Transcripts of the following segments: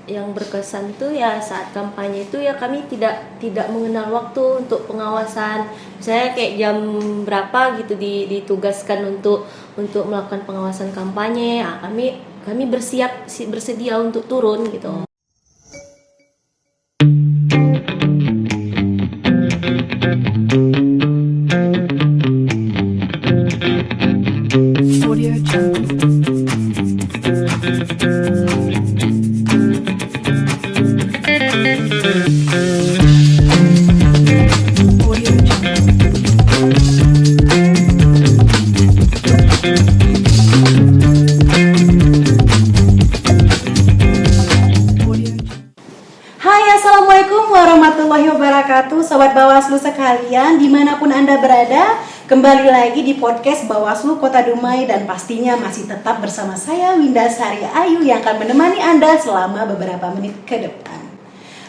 yang berkesan tuh ya saat kampanye itu ya kami tidak mengenal waktu untuk pengawasan. Saya kayak jam berapa gitu ditugaskan untuk melakukan pengawasan kampanye. Nah, kami bersedia untuk turun gitu. Assalamualaikum warahmatullahi wabarakatuh, Sobat Bawaslu sekalian dimanapun Anda berada. Kembali lagi di podcast Bawaslu Kota Dumai dan pastinya masih tetap bersama saya Winda Sari Ayu yang akan menemani Anda selama beberapa menit ke depan.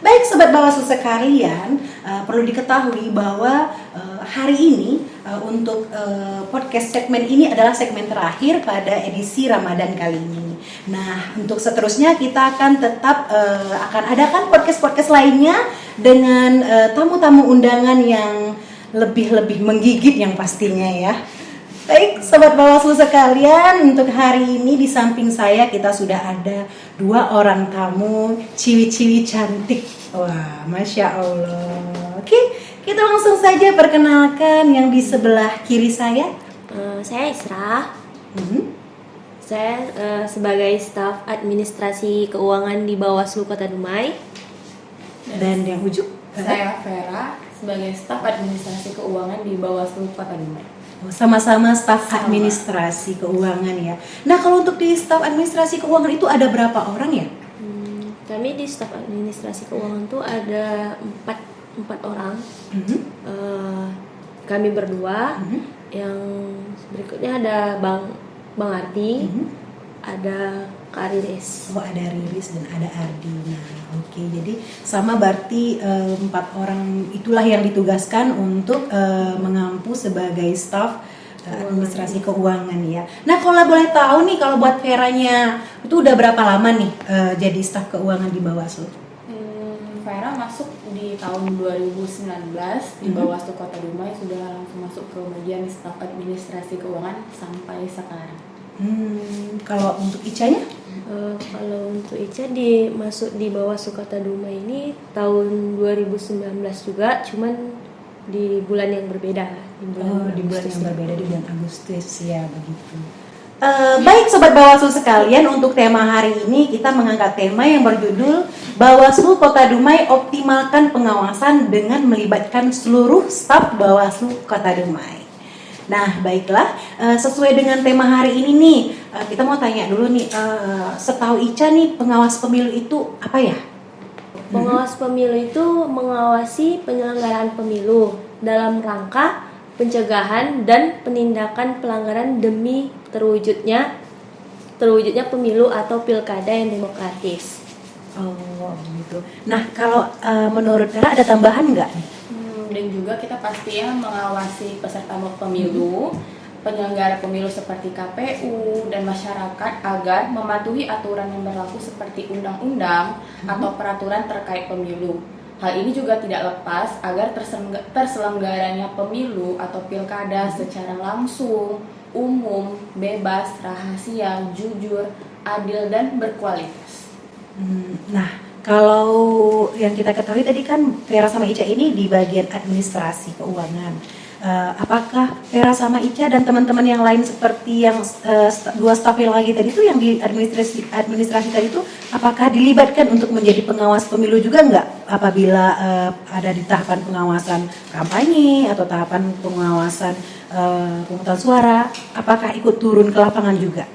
Baik Sobat Bawaslu sekalian, perlu diketahui bahwa hari ini untuk podcast segmen ini adalah segmen terakhir pada edisi Ramadan kali ini. Nah, untuk seterusnya kita akan tetap akan adakan podcast-podcast lainnya dengan tamu-tamu undangan yang lebih menggigit yang pastinya ya. Baik, Sobat Bawaslu sekalian, untuk hari ini di samping saya kita sudah ada 2 orang tamu ciwi-ciwi cantik. Wah, Masya Allah. Oke, kita langsung saja perkenalkan yang di sebelah kiri saya. Saya Isra. Saya sebagai staf administrasi keuangan di Bawaslu Kota Dumai. Dan yang ujung? Saya Vera sebagai staf administrasi keuangan di Bawaslu Kota Dumai. Sama-sama staf administrasi keuangan ya. Nah, kalau untuk di staf administrasi keuangan itu ada berapa orang ya? Kami di staf administrasi keuangan tuh ada 4 orang. Kami berdua. Yang berikutnya ada Bang Ardi, ada Kak Riris. Oh, ada Riris dan ada Ardi. Nah, oke. Jadi sama berarti 4 orang itulah yang ditugaskan untuk mengampu sebagai staf administrasi keuangan ya. Nah, kalau boleh tahu nih, kalau buat Veranya itu udah berapa lama nih jadi staf keuangan di Bawaslu? Vera masuk di tahun 2019 di Bawaslu Kota Dumai, sudah langsung masuk ke bagian staf administrasi keuangan sampai sekarang. Kalau untuk Ica-nya? Kalau untuk Ica masuk di Bawaslu Kota Dumai ini tahun 2019 juga, cuman di bulan yang berbeda. Di bulan yang berbeda, di bulan Agustus ya, begitu. Baik Sobat Bawaslu sekalian, untuk tema hari ini kita mengangkat tema yang berjudul Bawaslu Kota Dumai optimalkan pengawasan dengan melibatkan seluruh staf Bawaslu Kota Dumai. Nah, baiklah, sesuai dengan tema hari ini nih, kita mau tanya dulu nih, setahu Ica nih, pengawas pemilu itu apa ya? Pengawas pemilu itu mengawasi penyelenggaraan pemilu dalam rangka pencegahan dan penindakan pelanggaran demi terwujudnya pemilu atau pilkada yang demokratis. Oh, gitu. Nah, kalau menurut Vera ada tambahan nggak? Dan juga kita pastinya mengawasi peserta pemilu, penyelenggara pemilu seperti KPU dan masyarakat agar mematuhi aturan yang berlaku seperti undang-undang atau peraturan terkait pemilu. Hal ini juga tidak lepas agar terselenggaranya pemilu atau pilkada secara langsung, umum, bebas, rahasia, jujur, adil, dan berkualitas. Nah, kalau yang kita ketahui tadi kan Vera sama Ica ini di bagian administrasi keuangan. Apakah Vera sama Ica dan teman-teman yang lain seperti yang 2 staf yang lagi tadi itu yang di administrasi tadi itu, apakah dilibatkan untuk menjadi pengawas pemilu juga nggak? Apabila ada di tahapan pengawasan kampanye atau tahapan pengawasan pemungutan suara, apakah ikut turun ke lapangan juga?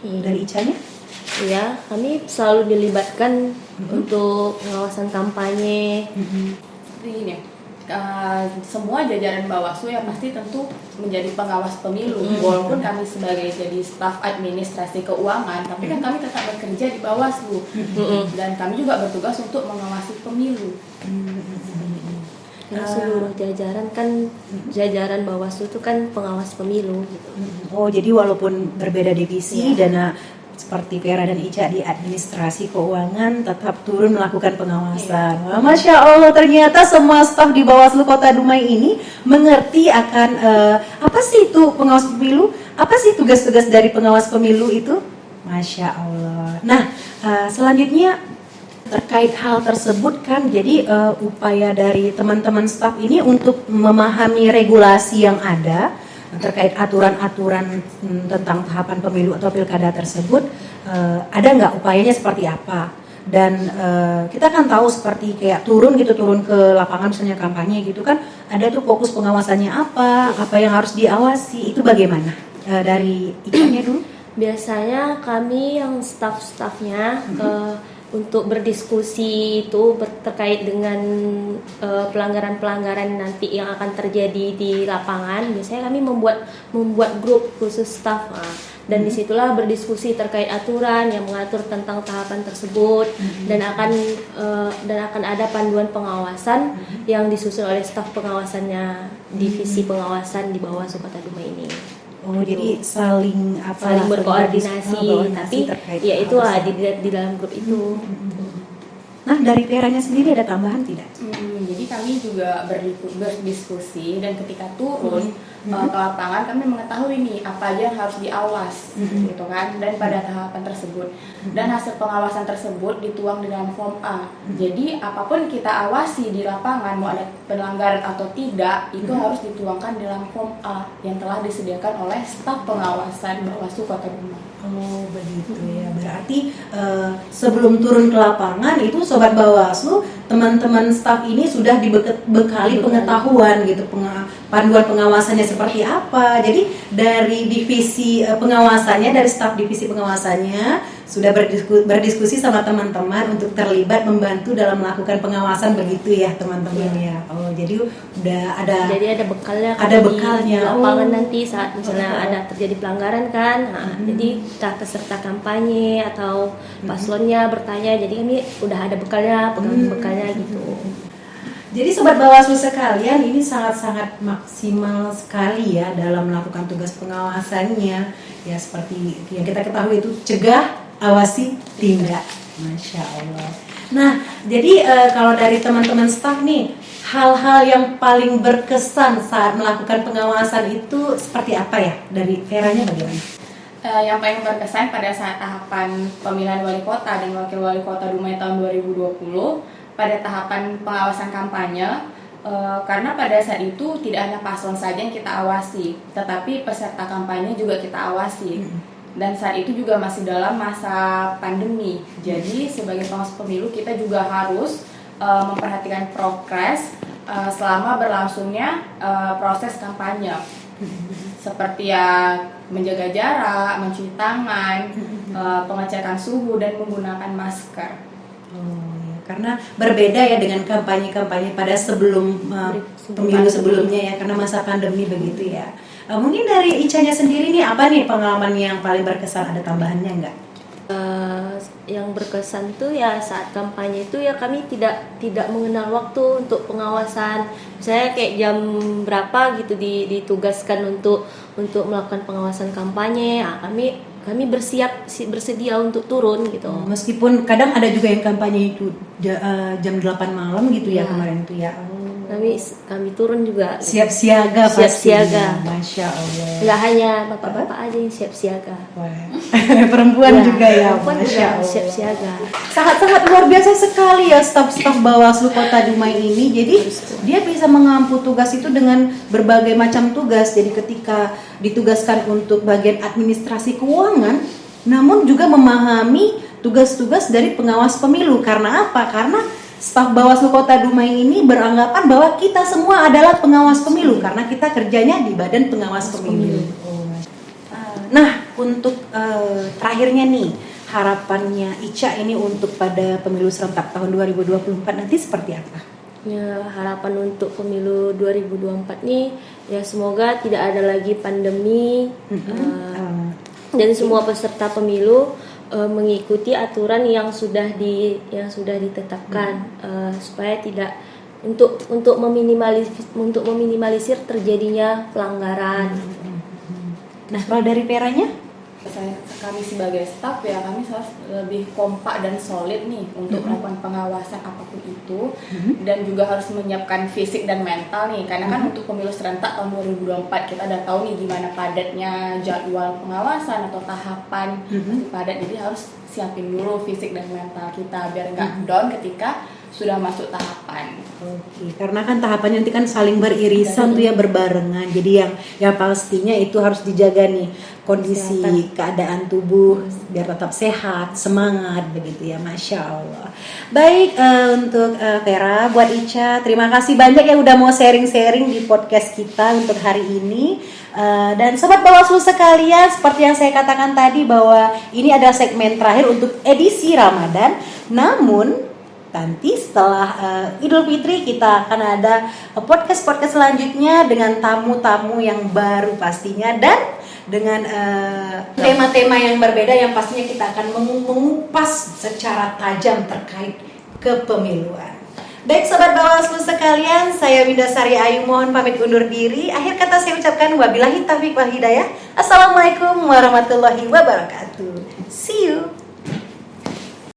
Dari Ica-nya? Iya, kami selalu dilibatkan untuk pengawasan kampanye. Begini, semua jajaran Bawaslu ya pasti tentu menjadi pengawas pemilu. Walaupun kami sebagai jadi staf administrasi keuangan, tapi kan kami tetap bekerja di Bawaslu. Dan kami juga bertugas untuk mengawasi pemilu. Karena seluruh jajaran kan, jajaran Bawaslu itu kan pengawas pemilu gitu. Oh, jadi walaupun berbeda divisi dan seperti Vera dan Ica di administrasi keuangan tetap turun melakukan pengawasan. Wah, Masya Allah, ternyata semua staf di Bawaslu Kota Dumai ini mengerti akan apa sih itu pengawas pemilu, apa sih tugas-tugas dari pengawas pemilu itu. Masya Allah. Nah, selanjutnya terkait hal tersebut kan, jadi upaya dari teman-teman staf ini untuk memahami regulasi yang ada terkait aturan-aturan tentang tahapan pemilu atau pilkada tersebut, ada nggak upayanya seperti apa? Dan kita kan tahu seperti kayak turun ke lapangan misalnya kampanye gitu kan, ada tuh fokus pengawasannya apa yang harus diawasi, itu bagaimana? Dari Ica-nya dulu. Biasanya kami yang staff-staffnya untuk berdiskusi itu terkait dengan pelanggaran-pelanggaran nanti yang akan terjadi di lapangan. Biasanya kami membuat grup khusus staff, dan disitulah berdiskusi terkait aturan yang mengatur tentang tahapan tersebut, dan akan ada panduan pengawasan yang disusun oleh staf pengawasannya, divisi pengawasan di Bawaslu Kota Dumai ini. Oh, jadi saling berkoordinasi, tapi terkait ya itu hal di dalam grup itu. Nah, dari Veranya sendiri ada tambahan tidak? Jadi kami juga berdiskusi, dan ketika turun ke lapangan kami mengetahui nih apa aja yang harus diawas, gitu kan, dan pada tahapan tersebut, dan hasil pengawasan tersebut dituang di dalam form A. Jadi apapun kita awasi di lapangan, mau ada pelanggaran atau tidak, itu harus dituangkan dalam form A yang telah disediakan oleh staf pengawasan Bawaslu Kota Dumai. Oh, begitu ya. Berarti sebelum turun ke lapangan itu Sobat Bawaslu, teman-teman staf ini sudah dibekali pengetahuan gitu, panduan pengawasannya seperti apa. Jadi dari divisi pengawasannya, dari staf divisi pengawasannya sudah berdiskusi sama teman-teman untuk terlibat membantu dalam melakukan pengawasan, begitu ya teman-teman ya. Oh, jadi udah ada. Jadi ada bekalnya. Ada bekalnya. Di lapangan nanti saat misalnya ada terjadi pelanggaran kan. Jadi kita peserta kampanye atau paslonnya bertanya. Jadi kami udah ada bekalnya, pegang bekalnya gitu. Jadi Sobat Bawaslu sekalian, ini sangat-sangat maksimal sekali ya dalam melakukan tugas pengawasannya. Ya seperti yang kita ketahui itu cegah, awasi, tindak. Masya Allah. Nah, jadi kalau dari teman-teman staf nih, hal-hal yang paling berkesan saat melakukan pengawasan itu seperti apa ya? Dari Veranya bagaimana? Yang paling berkesan pada saat tahapan pemilihan wali kota dan wakil wali kota Dumai tahun 2020, pada tahapan pengawasan kampanye, karena pada saat itu tidak hanya paslon saja yang kita awasi, tetapi peserta kampanye juga kita awasi. Dan saat itu juga masih dalam masa pandemi. Jadi sebagai pengawas pemilu kita juga harus memperhatikan progres selama berlangsungnya proses kampanye. Seperti ya menjaga jarak, mencuci tangan, pengecekan suhu, dan menggunakan masker. Karena berbeda ya dengan kampanye-kampanye pada sebelum pemilu sebelumnya ya, karena masa pandemi begitu ya. Mungkin dari Ica-nya sendiri nih, apa nih pengalaman yang paling berkesan, ada tambahannya enggak? Yang berkesan tuh ya saat kampanye itu ya kami tidak mengenal waktu untuk pengawasan. Saya kayak jam berapa gitu ditugaskan untuk melakukan pengawasan kampanye. Kami bersedia untuk turun gitu. Meskipun kadang ada juga yang kampanye itu jam 8 malam gitu ya, kemarin itu ya. Kami turun juga. Siap siaga pasti. Siap siaga. Masya Allah. Nggak hanya bapak-bapak aja yang siap siaga. Perempuan juga ya. Perempuan juga siap siaga. Sangat-sangat luar biasa sekali ya staf-staf Bawaslu Kota Dumai ini. Jadi dia bisa mengampu tugas itu dengan berbagai macam tugas. Jadi ketika ditugaskan untuk bagian administrasi keuangan, namun juga memahami tugas-tugas dari pengawas pemilu. Karena apa? Karena staf Bawaslu Kota Dumai ini beranggapan bahwa kita semua adalah pengawas pemilu karena kita kerjanya di Badan Pengawas Pemilu. Nah, untuk terakhirnya nih, harapannya Ica ini untuk pada pemilu serentak tahun 2024 nanti seperti apa? Ya, harapan untuk pemilu 2024 nih ya semoga tidak ada lagi pandemi, dan semua peserta pemilu mengikuti aturan yang sudah ditetapkan, supaya tidak untuk meminimalisir terjadinya pelanggaran. Nah, kalau dari Veranya? Kami sebagai staff ya, kami harus lebih kompak dan solid nih untuk melakukan pengawasan apapun itu, dan juga harus menyiapkan fisik dan mental nih, karena kan untuk pemilu serentak tahun 2024 kita udah tahu nih gimana padatnya jadwal pengawasan atau tahapan padat, jadi harus siapin dulu fisik dan mental kita biar nggak down ketika sudah masuk tahapan. Oke, karena kan tahapannya nanti kan saling beririsan tuh ya, berbarengan. Jadi yang pastinya itu harus dijaga nih kondisi keadaan tubuh biar tetap sehat, semangat begitu ya, Masya Allah. Baik, untuk Vera, buat Ica, terima kasih banyak ya udah mau sharing-sharing di podcast kita untuk hari ini. Dan Sobat Bawaslu sekalian, seperti yang saya katakan tadi bahwa ini adalah segmen terakhir untuk edisi Ramadan. Namun nanti setelah Idul Fitri kita akan ada podcast-podcast selanjutnya dengan tamu-tamu yang baru pastinya, dan dengan tema-tema yang berbeda yang pastinya kita akan mengupas secara tajam terkait kepemiluan. Baik Sobat Bawaslu sekalian, saya Winda Sari Ayu mohon pamit undur diri. Akhir kata saya ucapkan wabillahi taufiq wal hidayah. Assalamualaikum warahmatullahi wabarakatuh. See you.